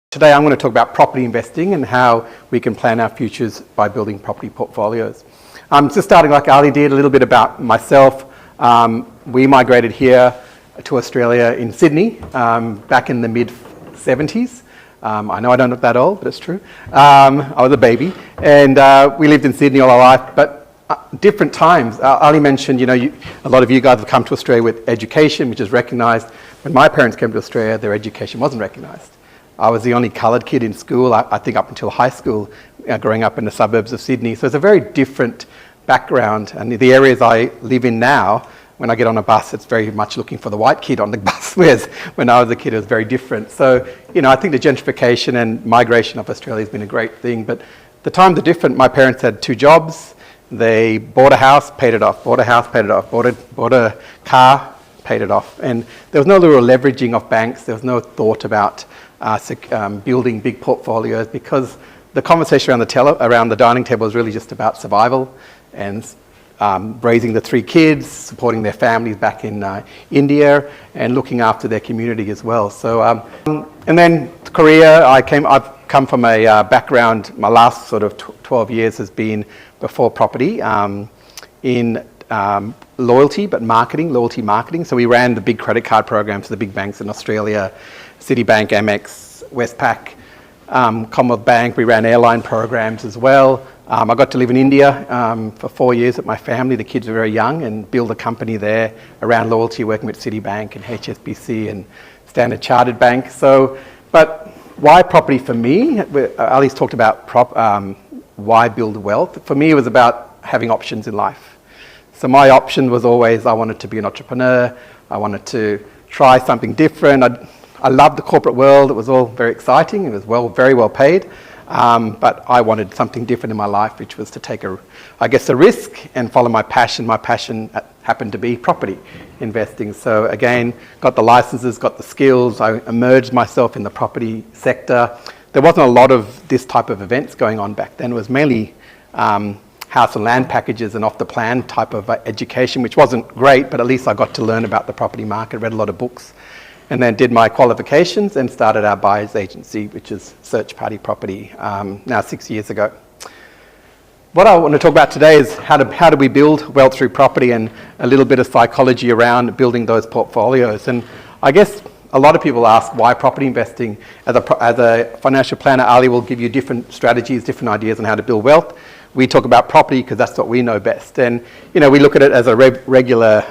Today I'm going to talk about property investing and how we can plan our futures by building property portfolios. Just starting like Ali did, a little bit about myself. We migrated here to Australia in Sydney back in the mid-70s. I know I don't look that old, but it's true. I was a baby, and we lived in Sydney all our life, but different times. Ali mentioned, a lot of you guys have come to Australia with education, which is recognised. When my parents came to Australia, their education wasn't recognised. I was the only coloured kid in school, I think up until high school, growing up in the suburbs of Sydney. So it's a very different background. And the areas I live in now, when I get on a bus, it's very much looking for the white kid on the bus, whereas when I was a kid, it was very different. So, I think the gentrification and migration of Australia has been a great thing. But the times are different. My parents had 2 jobs. They bought a house, paid it off, bought a house, paid it off, bought a car, paid it off. And there was no real leveraging of banks. There was no thought about building big portfolios, because the conversation around the dining table was really just about survival and raising the 3 kids, supporting their families back in India, and looking after their community as well. So, and then Korea, I've come from a background, my last sort of 12 years has been before property in loyalty marketing. So we ran the big credit card programs for the big banks in Australia, Citibank, Amex, Westpac, Commonwealth Bank. We ran airline programs as well. I got to live in India for 4 years with my family. The kids were very young, and build a company there around loyalty, working with Citibank and HSBC and Standard Chartered Bank. So, but why property for me? Ali's talked about why build wealth. For me, it was about having options in life. So my option was always I wanted to be an entrepreneur. I wanted to try something different. I loved the corporate world. It was all very exciting. It was very well paid. But I wanted something different in my life, which was to take a risk and follow my passion. My passion happened to be property investing. So again, got the licenses, got the skills. I immersed myself in the property sector. There wasn't a lot of this type of events going on back then. It was mainly house and land packages and off the plan type of education, which wasn't great, but at least I got to learn about the property market, read a lot of books, and then did my qualifications and started our buyer's agency, which is Search Party Property, now 6 years ago. What I want to talk about today is how do we build wealth through property, and a little bit of psychology around building those portfolios. And I guess a lot of people ask why property investing. As a financial planner, Ali will give you different strategies, different ideas on how to build wealth. We talk about property because that's what we know best. And, we look at it as a regular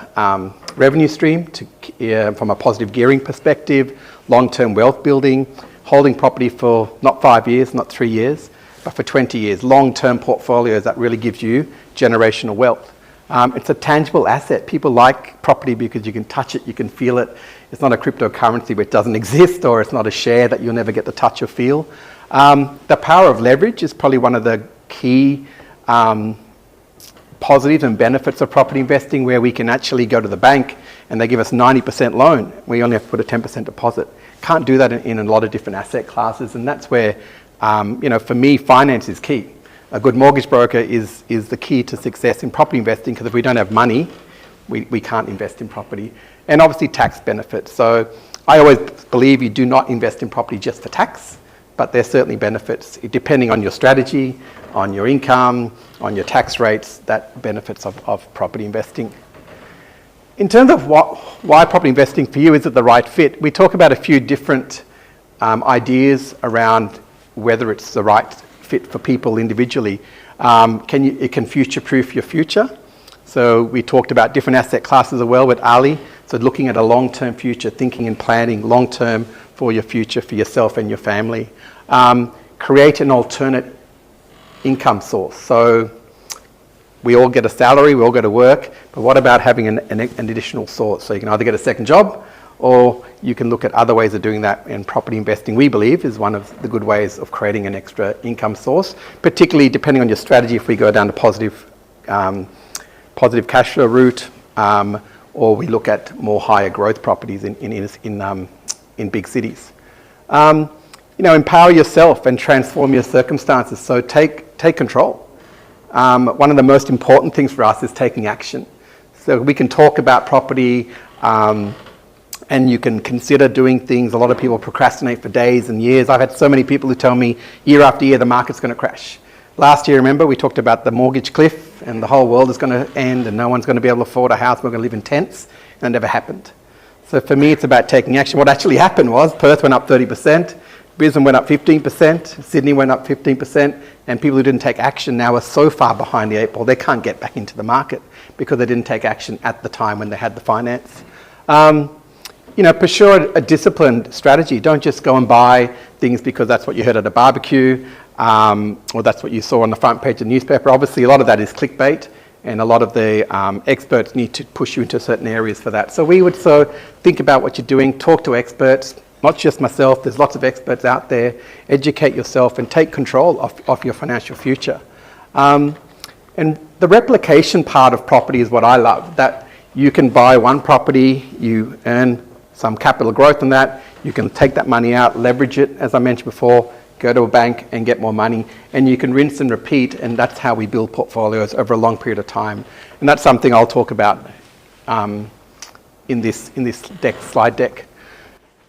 revenue stream from a positive gearing perspective, long-term wealth building, holding property for not 5 years, not 3 years, but for 20 years, long-term portfolios that really gives you generational wealth. It's a tangible asset. People like property because you can touch it, you can feel it. It's not a cryptocurrency which doesn't exist, or it's not a share that you'll never get to touch or feel. The power of leverage is probably one of the key positives and benefits of property investing, where we can actually go to the bank and they give us 90% loan. We only have to put a 10% deposit. Can't do that in a lot of different asset classes, and that's where, for me, finance is key. A good mortgage broker is the key to success in property investing, because if we don't have money, we can't invest in property. And obviously tax benefits. So I always believe you do not invest in property just for tax, but there's certainly benefits depending on your strategy, on your income, on your tax rates, that benefits of property investing. In terms of why property investing for you, is it the right fit? We talk about a few different ideas around whether it's the right fit for people individually. It can future-proof your future. So we talked about different asset classes as well with Ali. So looking at a long-term future, thinking and planning long-term for your future, for yourself and your family. Create an alternate income source. So we all get a salary, we all go to work, but what about having an additional source? So you can either get a second job, or you can look at other ways of doing that. And property investing, we believe, is one of the good ways of creating an extra income source, particularly depending on your strategy. If we go down the positive cash flow route, or we look at more higher growth properties in big cities. Empower yourself and transform your circumstances. So take control. One of the most important things for us is taking action. So we can talk about property and you can consider doing things. A lot of people procrastinate for days and years. I've had so many people who tell me year after year the market's going to crash. Last year, remember, we talked about the mortgage cliff and the whole world is going to end and no one's going to be able to afford a house. We're going to live in tents. And it never happened. So for me, it's about taking action. What actually happened was Perth went up 30%, Brisbane went up 15%, Sydney went up 15%, and people who didn't take action now are so far behind the eight ball, they can't get back into the market because they didn't take action at the time when they had the finance. Pursue a disciplined strategy. Don't just go and buy things because that's what you heard at a barbecue or that's what you saw on the front page of the newspaper. Obviously, a lot of that is clickbait, and a lot of the experts need to push you into certain areas for that. So we would think about what you're doing, talk to experts, not just myself, there's lots of experts out there, educate yourself and take control of your financial future. And the replication part of property is what I love, that you can buy one property, you earn some capital growth on that, you can take that money out, leverage it, as I mentioned before, go to a bank and get more money, and you can rinse and repeat, and that's how we build portfolios over a long period of time. And that's something I'll talk about in this slide deck.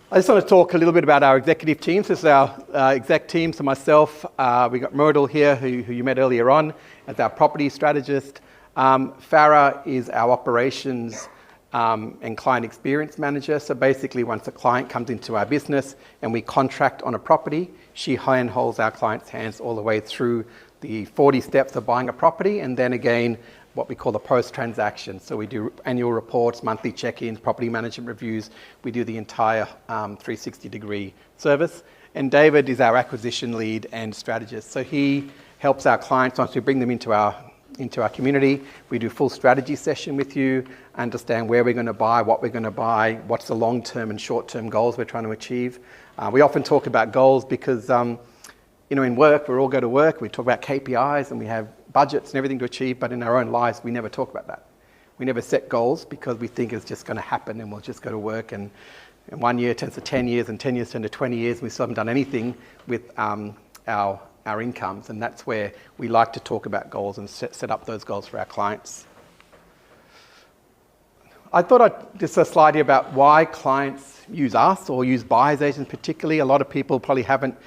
I just want to talk a little bit about our executive teams. This is our exec team. So myself, we got Myrtle here, who you met earlier on, as our property strategist. Farah is our operations and client experience manager. So basically, once a client comes into our business and we contract on a property, she handholds our clients' hands all the way through the 40 steps of buying a property, and then again, what we call the post-transaction. So we do annual reports, monthly check-ins, property management reviews. We do the entire 360-degree service. And David is our acquisition lead and strategist. So he helps our clients once we bring them into our community. We do full strategy session with you, understand where we're going to buy, what we're going to buy, what's the long-term and short-term goals we're trying to achieve. We often talk about goals because, in work, we all go to work, we talk about KPIs and we have budgets and everything to achieve, but in our own lives, we never talk about that. We never set goals because we think it's just going to happen and we'll just go to work, and 1 year turns to 10 years and 10 years turn to 20 years and we still haven't done anything with our incomes, and that's where we like to talk about goals and set up those goals for our clients. I thought I'd just a slide here about why clients use us or use buyer's agents particularly. A lot of people probably haven't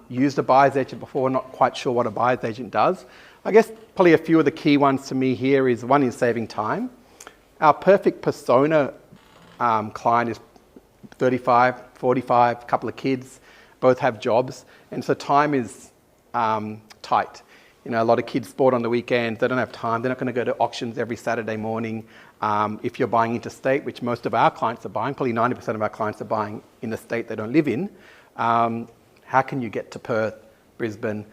used a buyer's agent before, not quite sure what a buyer's agent does. I guess probably a few of the key ones to me here is, one is saving time. Our perfect persona client is 35, 45, a couple of kids, both have jobs, and so time is tight. A lot of kids sport on the weekends, they don't have time, they're not going to go to auctions every Saturday morning. If you're buying interstate, which most of our clients are buying, probably 90% of our clients are buying in a state they don't live in, how can you get to Perth, Brisbane,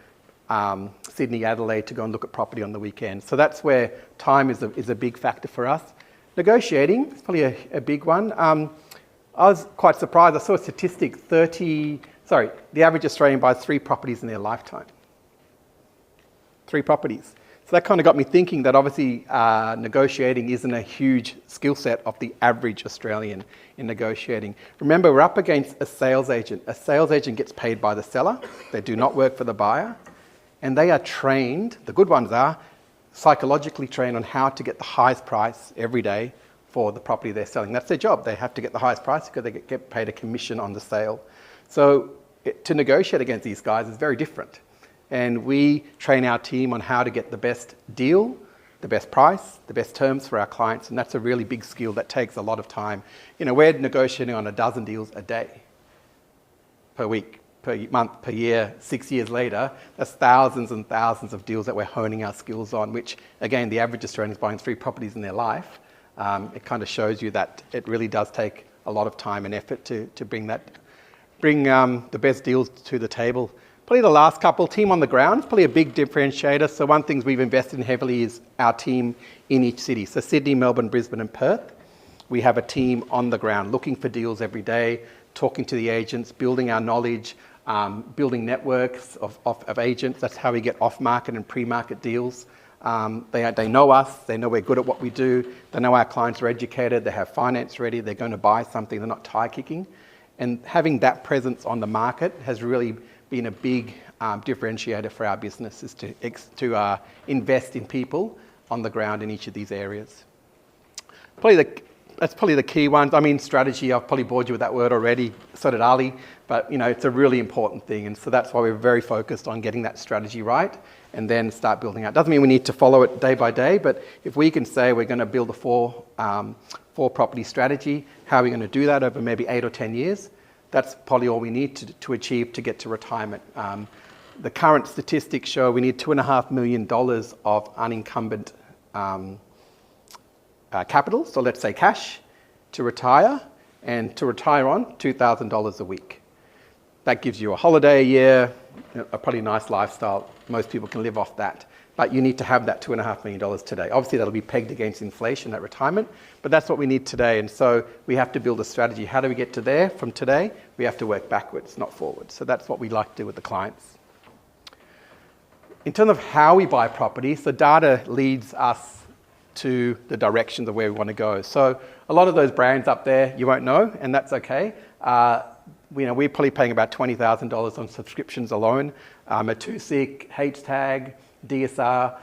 Sydney, Adelaide to go and look at property on the weekend? So that's where time is a big factor for us. Negotiating is probably a big one. I was quite surprised. I saw a statistic, the average Australian buys 3 properties in their lifetime. 3 properties. So that kind of got me thinking that obviously negotiating isn't a huge skill set of the average Australian in negotiating. Remember, we're up against a sales agent. A sales agent gets paid by the seller. They do not work for the buyer. And they are trained, the good ones are, psychologically trained on how to get the highest price every day for the property they're selling. That's their job. They have to get the highest price because they get paid a commission on the sale. So to negotiate against these guys is very different. And we train our team on how to get the best deal, the best price, the best terms for our clients, and that's a really big skill that takes a lot of time. We're negotiating on a dozen deals a day, per week, per month, per year. 6 years later, that's thousands and thousands of deals that we're honing our skills on, which, again, the average Australian is buying 3 properties in their life. It kind of shows you that it really does take a lot of time and effort to bring the best deals to the table. Probably the last couple, team on the ground, is probably a big differentiator. So one thing we've invested in heavily is our team in each city. So Sydney, Melbourne, Brisbane and Perth. We have a team on the ground looking for deals every day, talking to the agents, building our knowledge, building networks of agents. That's how we get off-market and pre-market deals. They know us, they know we're good at what we do, they know our clients are educated, they have finance ready, they're going to buy something, they're not tie-kicking. And having that presence on the market has really been a big differentiator for our business, is to invest in people on the ground in each of these areas. Probably that's probably the key ones. I mean, strategy, I've probably bored you with that word already, so did Ali, but it's a really important thing. And so that's why we're very focused on getting that strategy right and then start building out. Doesn't mean we need to follow it day by day, but if we can say we're going to build a four property strategy, how are we going to do that over maybe 8 or 10 years? That's probably all we need to achieve to get to retirement. The current statistics show we need $2.5 million of unencumbered capital, so let's say cash, to retire, and to retire on $2,000 a week. That gives you a holiday a year, a pretty nice lifestyle. Most people can live off that, but you need to have that $2.5 million today. Obviously, that'll be pegged against inflation at retirement, but that's what we need today, and so we have to build a strategy. How do we get to there from today? We have to work backwards, not forwards. So that's what we like to do with the clients. In terms of how we buy property, so data leads us to the directions of where we want to go. So a lot of those brands up there you won't know, and that's okay. We're probably paying about $20,000 on subscriptions alone. Matusik, HTag, DSR,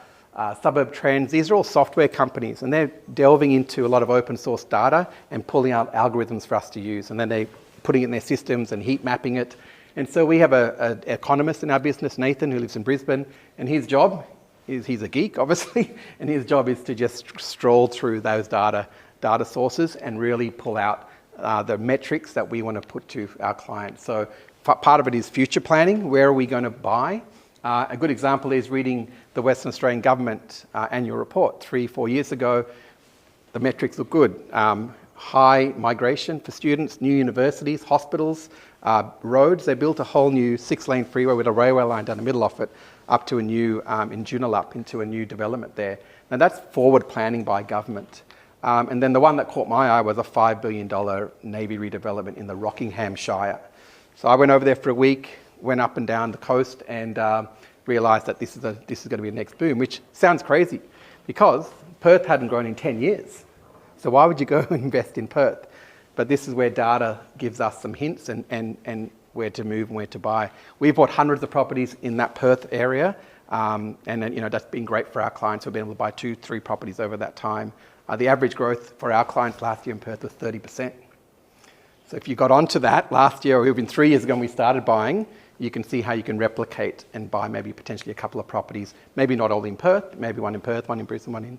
Suburb Trends, these are all software companies, and they're delving into a lot of open source data and pulling out algorithms for us to use, and then they're putting it in their systems and heat mapping it. And so we have an economist in our business, Nathan, who lives in Brisbane, and his job he's a geek, obviously, and his job is to just stroll through those data sources and really pull out the metrics that we want to put to our clients. So part of it is future planning. Where are we going to buy? A good example is reading the Western Australian Government annual report. 3-4 years ago, the metrics look good. High migration for students, new universities, hospitals, roads. They built a whole new 6-lane freeway with a railway line down the middle of it, up to a new, in Joondalup, into a new development there. Now that's forward planning by government. And then the one that caught my eye was a $5 billion Navy redevelopment in the Rockinghamshire. So I went over there for a week, went up and down the coast, and realised that this is going to be the next boom, which sounds crazy because Perth hadn't grown in 10 years. So why would you go and invest in Perth? But this is where data gives us some hints and where to move and where to buy. We've bought hundreds of properties in that Perth area, and that's been great for our clients. We've been able to buy 2-3 properties over that time. The average growth for our clients last year in Perth was 30%. So if you got onto that last year, or even 3 years ago when we started buying, you can see how you can replicate and buy maybe potentially a couple of properties, maybe not all in Perth, maybe one in Perth, one in Brisbane, one in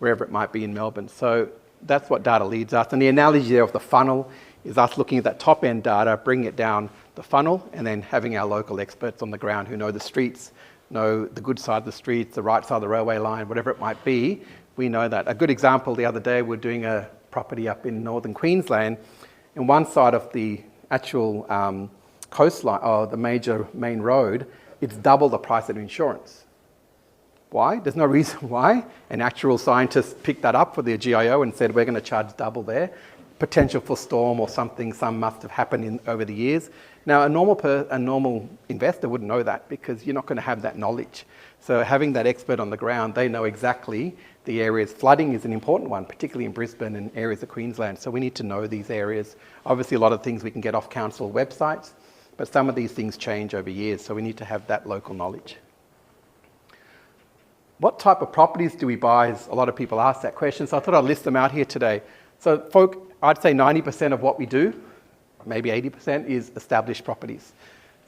wherever it might be in Melbourne. So that's what data leads us. And the analogy there of the funnel is us looking at that top end data, bringing it down the funnel, and then having our local experts on the ground who know the streets, know the good side of the streets, the right side of the railway line, whatever it might be. We know that. A good example, the other day, we're doing a property up in northern Queensland, and one side of the actual coastline, or the major main road, it's double the price of insurance. Why? There's no reason why. An actual scientist picked that up for the GIO and said, we're going to charge double there. Potential for storm or something, some must have happened over the years. Now, a normal investor wouldn't know that because you're not going to have that knowledge. So having that expert on the ground, they know exactly the areas. Flooding is an important one, particularly in Brisbane and areas of Queensland. So we need to know these areas. Obviously, a lot of things we can get off council websites, but some of these things change over years. So we need to have that local knowledge. What type of properties do we buy? A lot of people ask that question, so I thought I'd list them out here today. So folk, I'd say 90% of what we do, maybe 80%, is established properties.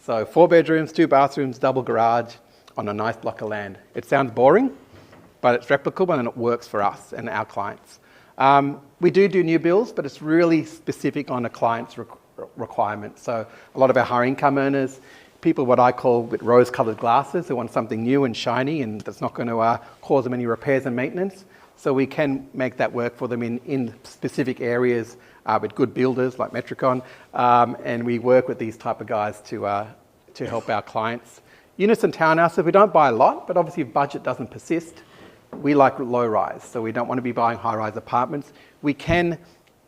So 4 bedrooms, 2 bathrooms, double garage on a nice block of land. It sounds boring, but it's replicable and it works for us and our clients. We do new builds, but it's really specific on a client's requirements. So a lot of our higher income earners, people what I call with rose-coloured glasses, who want something new and shiny and that's not going to cause them any repairs and maintenance. So we can make that work for them in specific areas with good builders like Metricon, and we work with these type of guys to help our clients. Units and townhouses, we don't buy a lot, but obviously if budget doesn't persist, we like low-rise, so we don't want to be buying high-rise apartments. We can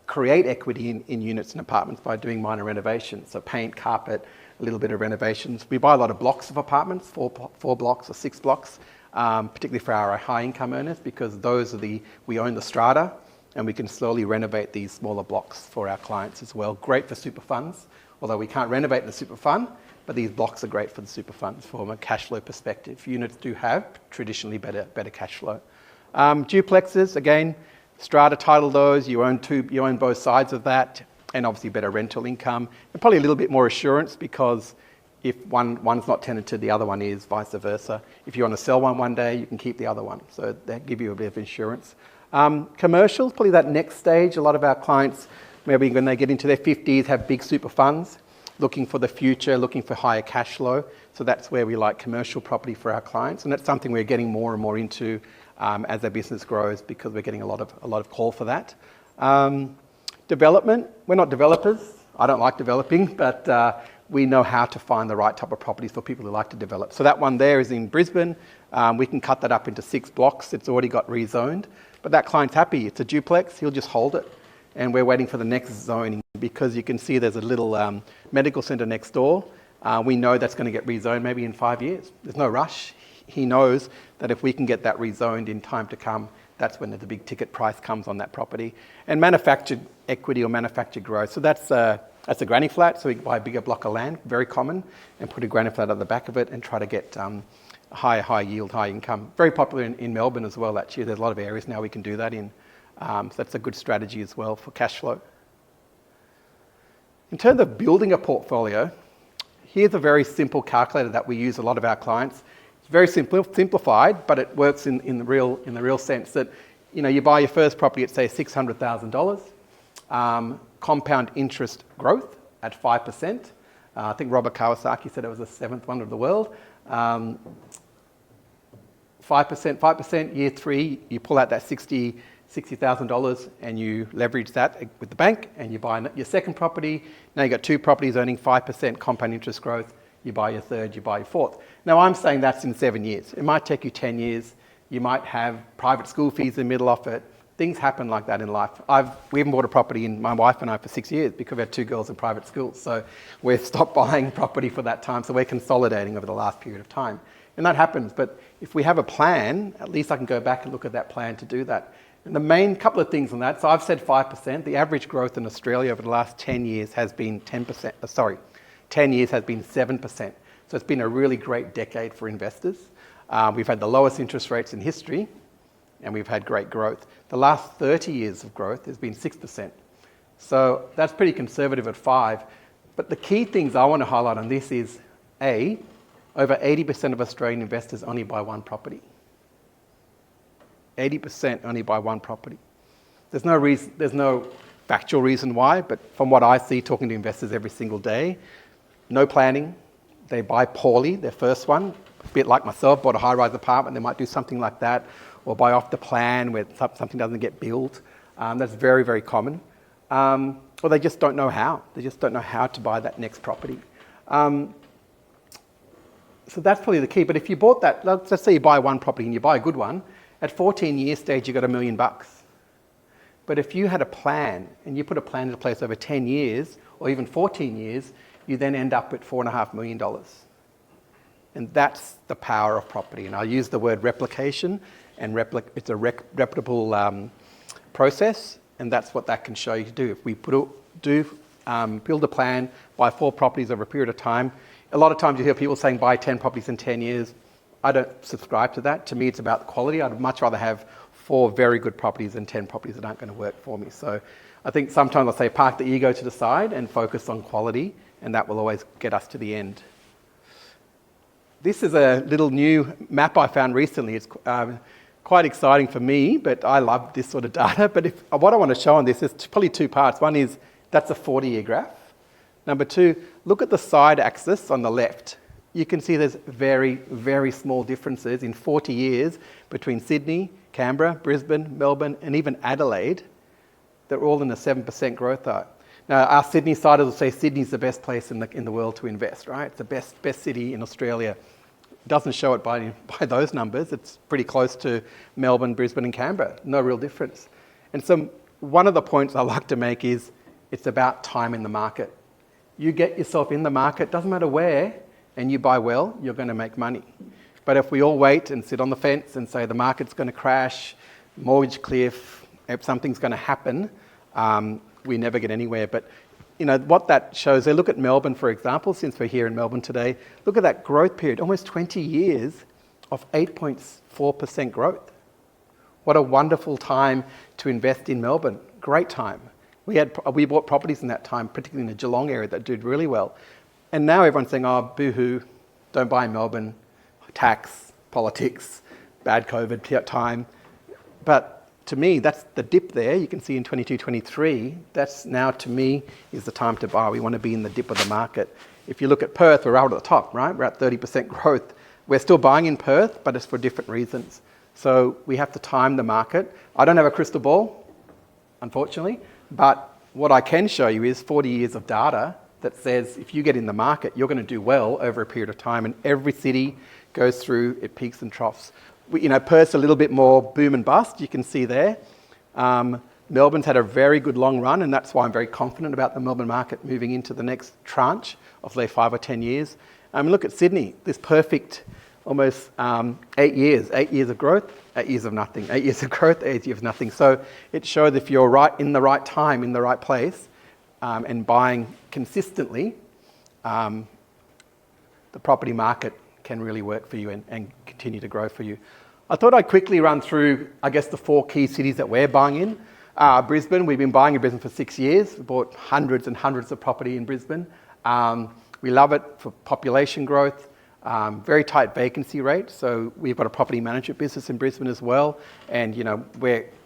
create equity in units and apartments by doing minor renovations, so paint, carpet, a little bit of renovations. We buy a lot of blocks of apartments, 4 blocks or 6 blocks, particularly for our high income earners, because those are we own the strata and we can slowly renovate these smaller blocks for our clients as well. Great for super funds, although we can't renovate the super fund, but these blocks are great for the super funds from a cash flow perspective. Units do have traditionally better cash flow. Duplexes, again, strata title those, you own both sides of that, and obviously better rental income, and probably a little bit more assurance because if one's not tenanted, the other one is, vice versa. If you want to sell one day, you can keep the other one. So that give you a bit of insurance. Commercials, probably that next stage. A lot of our clients, maybe when they get into their 50s, have big super funds, looking for the future, looking for higher cash flow. So that's where we like commercial property for our clients, and that's something we're getting more and more into as our business grows because we're getting a lot of call for that. Development, we're not developers. I don't like developing, but we know how to find the right type of properties for people who like to develop. So that one there is in Brisbane. We can cut that up into 6 blocks. It's already got rezoned, but that client's happy. It's a duplex. He'll just hold it. And we're waiting for the next zoning because you can see there's a little medical centre next door. We know that's going to get rezoned maybe in 5 years. There's no rush. He knows that if we can get that rezoned in time to come, that's when the big ticket price comes on that property. And manufactured equity or manufactured growth. So that's a granny flat, so we can buy a bigger block of land, very common, and put a granny flat at the back of it and try to get high yield, high income. Very popular in Melbourne as well, actually. There's a lot of areas now we can do that in. So that's a good strategy as well for cash flow. In terms of building a portfolio, here's a very simple calculator that we use a lot of our clients. It's very simplified, but it works in the real sense that you buy your first property at say $600,000, compound interest growth at 5%. I think Robert Kawasaki said it was the 7th wonder of the world. 5%, year 3, you pull out that $60,000 and you leverage that with the bank and you buy your second property. Now you've got 2 properties earning 5% compound interest growth. You buy your third, you buy your fourth. Now I'm saying that's in 7 years. It might take you 10 years. You might have private school fees in the middle of it. Things happen like that in life. We haven't bought a property my wife and I for 6 years because we had 2 girls in private schools. So we've stopped buying property for that time. So we're consolidating over the last period of time. And that happens. But if we have a plan, at least I can go back and look at that plan to do that. And the main couple of things on that, so I've said 5%. The average growth in Australia over the last 10 years has been 10%. 10 years has been 7%. So it's been a really great decade for investors. We've had the lowest interest rates in history, and we've had great growth. The last 30 years of growth has been 6%. So that's pretty conservative at 5%. But the key things I want to highlight on this is, A, over 80% of Australian investors only buy one property. 80% only buy one property. There's no factual reason why, but from what I see talking to investors every single day, no planning. They buy poorly, their first one. A bit like myself, bought a high-rise apartment, they might do something like that, or buy off the plan where something doesn't get built. That's very, very common. Or they just don't know how. They just don't know how to buy that next property. So that's probably the key. But if you bought that, let's say you buy one property and you buy a good one, at 14 years stage, you got $1 million. But if you had a plan and you put a plan into place over 10 years or even 14 years, you then end up at $4.5 million. And that's the power of property. And I use the word replication, and it's a replicable process, and that's what that can show you to do. If we build a plan, buy 4 properties over a period of time, a lot of times you hear people saying buy 10 properties in 10 years. I don't subscribe to that. To me, it's about the quality. I'd much rather have 4 very good properties than 10 properties that aren't going to work for me. So I think sometimes I say park the ego to the side and focus on quality, and that will always get us to the end. This is a little new map I found recently. It's quite exciting for me, but I love this sort of data. But what I want to show on this is probably 2 parts. One is that's a 40-year graph. Number 2, look at the side axis on the left. You can see there's very, very small differences in 40 years between Sydney, Canberra, Brisbane, Melbourne, and even Adelaide. They're all in a 7% growth rate. Now, our Sydney siders will say Sydney's the best place in the world to invest, right? It's the best city in Australia. It doesn't show it by those numbers. It's pretty close to Melbourne, Brisbane, and Canberra. No real difference. And so one of the points I like to make is it's about time in the market. You get yourself in the market, doesn't matter where, and you buy well, you're going to make money. But if we all wait and sit on the fence and say the market's going to crash, mortgage cliff, if something's going to happen, we never get anywhere. But what that shows, they look at Melbourne, for example, since we're here in Melbourne today, look at that growth period, almost 20 years of 8.4% growth. What a wonderful time to invest in Melbourne. Great time. We bought properties in that time, particularly in the Geelong area, that did really well. And now everyone's saying, oh, boo-hoo, don't buy in Melbourne, tax, politics, bad COVID time. But to me, that's the dip there. You can see in 22, 23, that's now, to me, is the time to buy. We want to be in the dip of the market. If you look at Perth, we're out at the top, right? We're at 30% growth. We're still buying in Perth, but it's for different reasons. So we have to time the market. I don't have a crystal ball, unfortunately, but what I can show you is 40 years of data that says if you get in the market, you're going to do well over a period of time, and every city goes through its peaks and troughs. Perth's a little bit more boom and bust, you can see there. Melbourne's had a very good long run, and that's why I'm very confident about the Melbourne market moving into the next tranche of, say, 5 or 10 years. Look at Sydney, this perfect almost 8 years of growth, 8 years of nothing, 8 years of growth, 8 years of nothing. So it shows if you're right in the right time, in the right place, and buying consistently, the property market can really work for you and continue to grow for you. I thought I'd quickly run through, I guess, the 4 key cities that we're buying in. Brisbane, we've been buying in Brisbane for 6 years. We bought hundreds and hundreds of property in Brisbane. We love it for population growth, very tight vacancy rate. So we've got a property management business in Brisbane as well. And,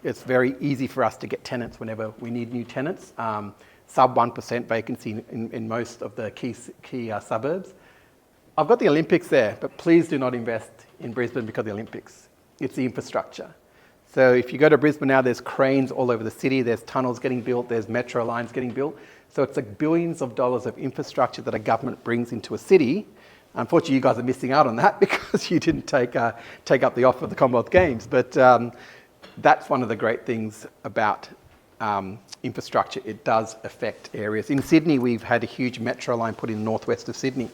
it's very easy for us to get tenants whenever we need new tenants. Sub 1% vacancy in most of the key suburbs. I've got the Olympics there, but please do not invest in Brisbane because of the Olympics. It's the infrastructure. So if you go to Brisbane now, there's cranes all over the city, there's tunnels getting built, there's metro lines getting built. So it's like billions of dollars of infrastructure that a government brings into a city. Unfortunately, you guys are missing out on that because you didn't take up the offer of the Commonwealth Games. But that's one of the great things about infrastructure. It does affect areas. In Sydney, we've had a huge metro line put in the northwest of Sydney,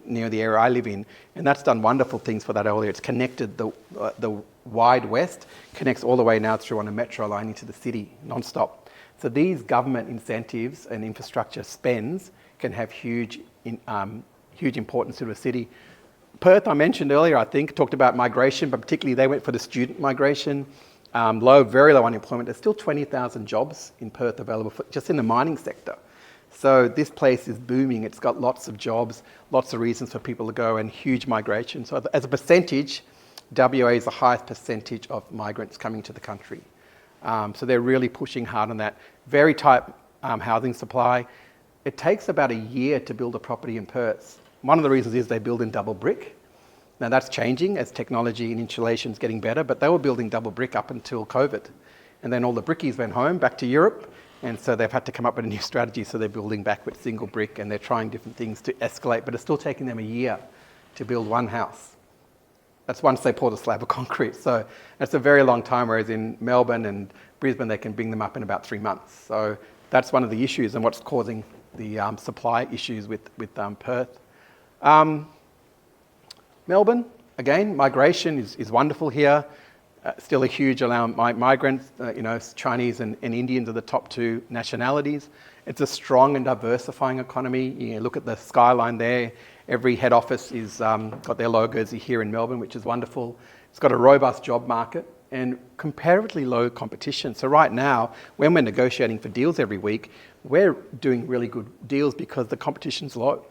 near the area I live in, and that's done wonderful things for that area. It's connected the wide west, connects all the way now through on a metro line into the city, non-stop. So these government incentives and infrastructure spends can have huge importance to a city. Perth, I mentioned earlier, I think, talked about migration, but particularly they went for the student migration. Very low unemployment. There's still 20,000 jobs in Perth available just in the mining sector. So this place is booming. It's got lots of jobs, lots of reasons for people to go, and huge migration. So as a percentage, WA is the highest percentage of migrants coming to the country. So they're really pushing hard on that. Very tight housing supply. It takes about a year to build a property in Perth. One of the reasons is they build in double brick. Now that's changing as technology and insulation is getting better, but they were building double brick up until COVID. And then all the brickies went home, back to Europe, and so they've had to come up with a new strategy, so they're building back with single brick, and they're trying different things to escalate, but it's still taking them a year to build one house. That's once they pour the slab of concrete. So that's a very long time, whereas in Melbourne and Brisbane, they can bring them up in about 3 months. So that's one of the issues and what's causing the supply issues with Perth. Melbourne, again, migration is wonderful here. Still a huge amount of migrants, Chinese and Indians are the top 2 nationalities. It's a strong and diversifying economy. You look at the skyline there. Every head office is got their logos here in Melbourne, which is wonderful. It's got a robust job market and comparatively low competition. So right now, when we're negotiating for deals every week, we're doing really good deals because the competition's low.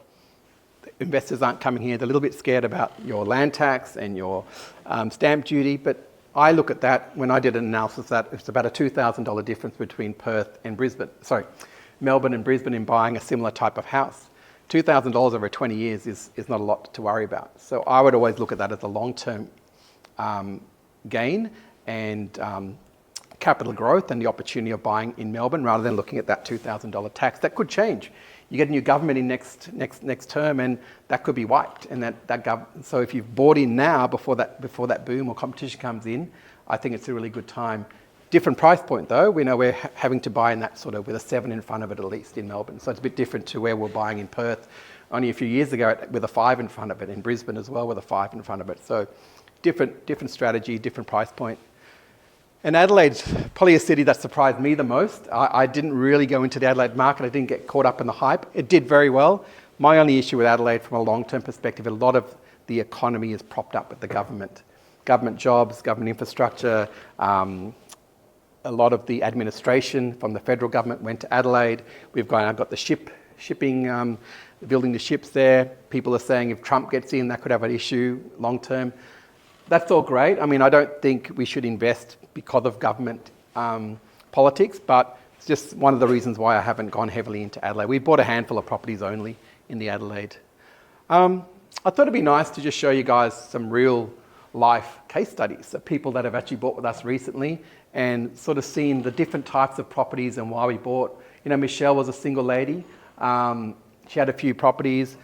Investors aren't coming here. They're a little bit scared about your land tax and your stamp duty, but I look at that, when I did an analysis, that it's about a $2,000 difference between Melbourne and Brisbane in buying a similar type of house. $2,000 over 20 years is not a lot to worry about. So I would always look at that as a long-term gain and capital growth and the opportunity of buying in Melbourne rather than looking at that $2,000 tax. That could change. You get a new government in next term, and that could be wiped. And so if you've bought in now before that boom or competition comes in, I think it's a really good time. Different price point though. We know we're having to buy in that sort of with a 7 in front of it at least in Melbourne. So it's a bit different to where we're buying in Perth only a few years ago with a 5 in front of it. In Brisbane as well with a 5 in front of it. So different strategy, different price point. And Adelaide's probably a city that surprised me the most. I didn't really go into the Adelaide market. I didn't get caught up in the hype. It did very well. My only issue with Adelaide from a long-term perspective, a lot of the economy is propped up with the government. government jobs, government infrastructure. A lot of the administration from the federal government went to Adelaide. I've got the shipping, building the ships there. People are saying if Trump gets in, that could have an issue long term. That's all great. I mean, I don't think we should invest because of government politics, but it's just one of the reasons why I haven't gone heavily into Adelaide. We bought a handful of properties only in the Adelaide. I thought it'd be nice to just show you guys some real life case studies of people that have actually bought with us recently and sort of seen the different types of properties and why we bought. You know, Michelle was a single lady. She had a few properties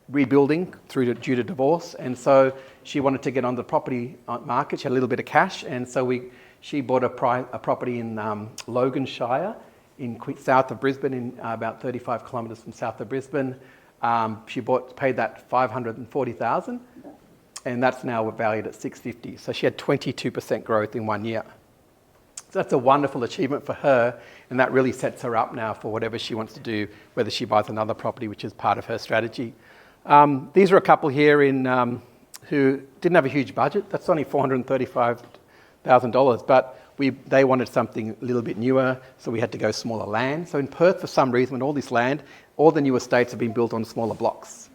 rebuilding due to divorce, and so she wanted to get on the property market. She had a little bit of cash, and so she bought a property in Loganshire, south of Brisbane, in about 35 kilometres from south of Brisbane. She paid that $540,000, and that's now valued at $650,000. So she had 22% growth in 1 year. So that's a wonderful achievement for her, and that really sets her up now for whatever she wants to do, whether she buys another property, which is part of her strategy. These are a couple here who didn't have a huge budget. That's only $435,000, but they wanted something a little bit newer, so we had to go smaller land. So in Perth, for some reason, when all this land, all the new estates have been built on smaller blocks.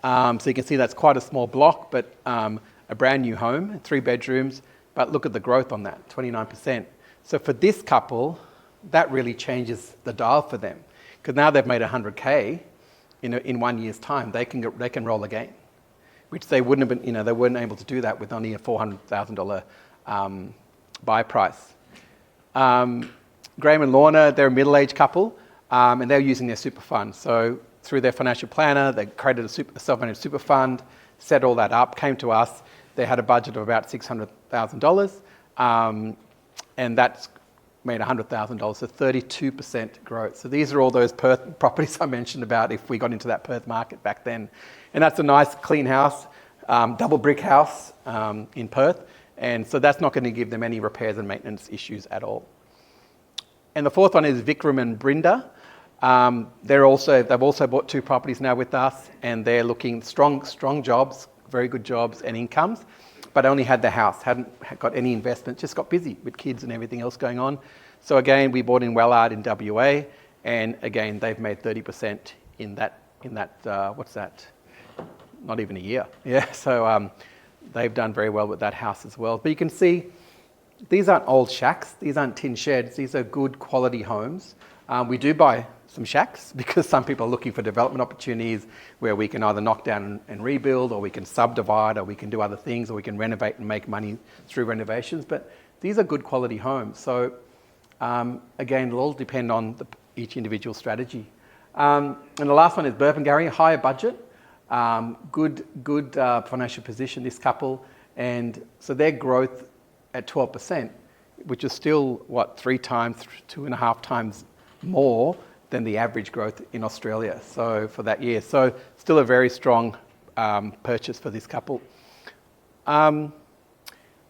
So you can see that's quite a small block, but a brand new home, 3 bedrooms, but look at the growth on that, 29%. So for this couple, that really changes the dial for them, because now they've made $100K in 1 year's time. They can roll again, which they wouldn't have been. They weren't able to do that with only a $400,000 buy price. Graham and Lorna, they're a middle-aged couple, and they're using their super fund. So through their financial planner, they created a self-managed super fund, set all that up, came to us. They had a budget of about $600,000, and that's made $100,000, so 32% growth. So these are all those Perth properties I mentioned about if we got into that Perth market back then. And that's a nice clean house, double brick house in Perth. And so that's not going to give them any repairs and maintenance issues at all. And the fourth one is Vikram and Brinda. They've also bought 2 properties now with us, and they're looking strong jobs, very good jobs and incomes, but only had the house, hadn't got any investment, just got busy with kids and everything else going on. So again, we bought in Wellard in WA, and again, they've made 30% in that what's that? Not even a year. Yeah, so they've done very well with that house as well. But you can see, these aren't old shacks, these aren't tin sheds, these are good quality homes. We do buy some shacks because some people are looking for development opportunities where we can either knock down and rebuild, or we can subdivide, or we can do other things, or we can renovate and make money through renovations. But these are good quality homes. So again, it'll all depend on each individual strategy. And the last one is Burpengary, higher budget, good financial position, this couple. And so their growth at 12%, which is still, 3 times, 2.5 times more than the average growth in Australia, so for that year. So still a very strong purchase for this couple. And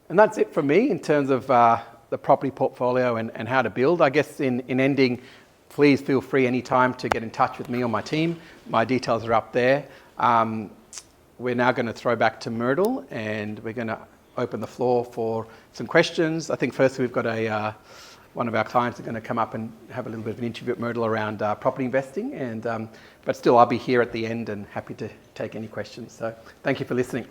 that's it for me in terms of the property portfolio and how to build. I guess in ending, please feel free anytime to get in touch with me or my team. My details are up there. We're now going to throw back to Myrtle, and we're going to open the floor for some questions. I think first we've got one of our clients are going to come up and have a little bit of an interview at Myrtle around property investing, but still I'll be here at the end and happy to take any questions. So thank you for listening.